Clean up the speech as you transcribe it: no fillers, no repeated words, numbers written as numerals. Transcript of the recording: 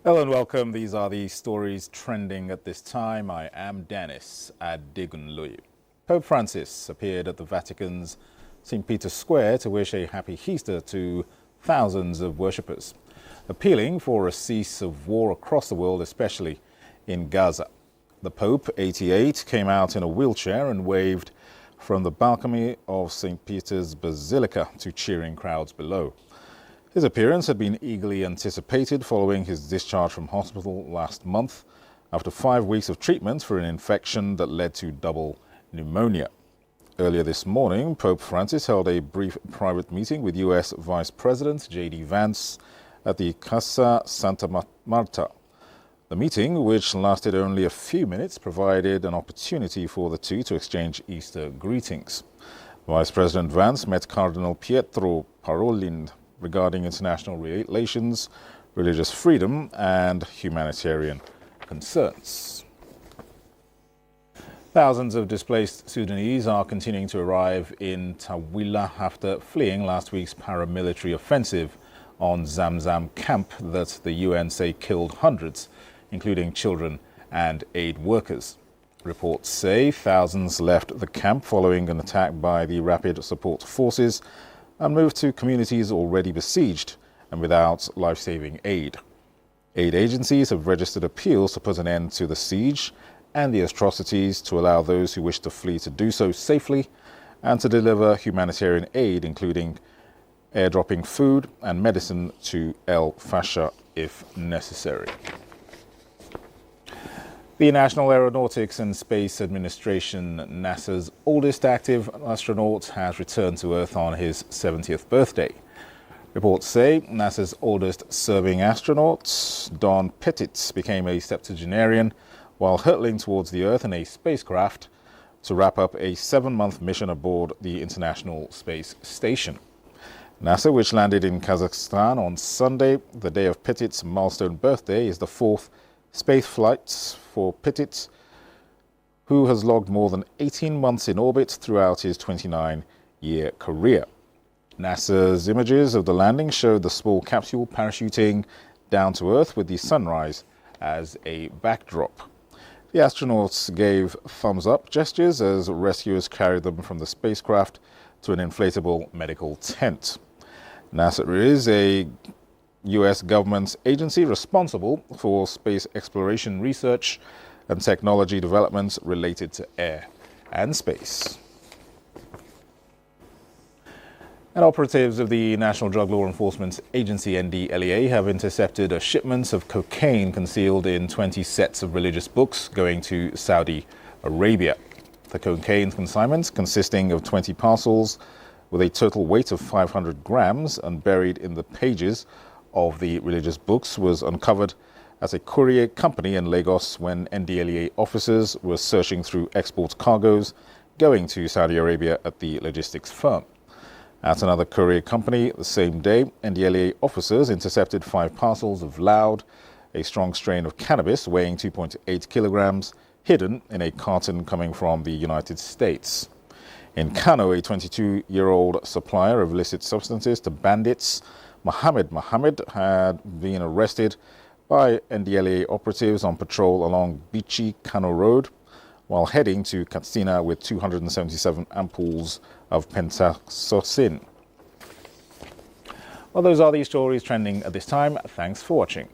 Hello and welcome. These are the stories trending at this time. I am Dennis Adegunloye. Pope Francis appeared at the Vatican's St. Peter's Square to wish a happy Easter to thousands of worshippers, appealing for a cease of war across the world, especially in Gaza. The Pope, 88, came out in a wheelchair and waved from the balcony of St. Peter's Basilica to cheering crowds below. His appearance had been eagerly anticipated following his discharge from hospital last month after 5 weeks of treatment for an infection that led to double pneumonia. Earlier this morning, Pope Francis held a brief private meeting with U.S. Vice President J.D. Vance at the Casa Santa Marta. The meeting, which lasted only a few minutes, provided an opportunity for the two to exchange Easter greetings. Vice President Vance met Cardinal Pietro Parolin regarding international relations, religious freedom, and humanitarian concerns. Thousands of displaced Sudanese are continuing to arrive in Tawila after fleeing last week's paramilitary offensive on Zamzam camp that the UN say killed hundreds, including children and aid workers. Reports say thousands left the camp following an attack by the Rapid Support Forces and moved to communities already besieged and without life-saving aid. Aid agencies have registered appeals to put an end to the siege and the atrocities, to allow those who wish to flee to do so safely, and to deliver humanitarian aid, including airdropping food and medicine to El Fasher if necessary. The National Aeronautics and Space Administration, NASA's oldest active astronaut, has returned to Earth on his 70th birthday. Reports say NASA's oldest serving astronaut, Don Pettit, became a septuagenarian while hurtling towards the Earth in a spacecraft to wrap up a 7-month mission aboard the International Space Station. NASA, which landed in Kazakhstan on Sunday, the day of Pettit's milestone birthday, is the 4th space flight for Pettit, who has logged more than 18 months in orbit throughout his 29-year career. NASA's images of the landing showed the small capsule parachuting down to Earth with the sunrise as a backdrop. The astronauts gave thumbs-up gestures as rescuers carried them from the spacecraft to an inflatable medical tent. NASA is a U.S. government agency responsible for space exploration research and technology developments related to air and space. And operatives of the National Drug Law Enforcement Agency, NDLEA, have intercepted a shipment of cocaine concealed in 20 sets of religious books going to Saudi Arabia. The cocaine consignment, consisting of 20 parcels with a total weight of 500 grams and buried in the pages of the religious books, was uncovered at a courier company in Lagos when NDLEA officers were searching through export cargoes going to Saudi Arabia at the logistics firm. At another courier company the same day, NDLEA officers intercepted 5 parcels of loud, a strong strain of cannabis weighing 2.8 kilograms, hidden in a carton coming from the United States. In Kano, a 22-year-old supplier of illicit substances to bandits, Mohammed had been arrested by NDLEA operatives on patrol along Bichi Kano Road while heading to Katsina with 277 ampoules of pentatoxin. Well, those are the stories trending at this time. Thanks for watching.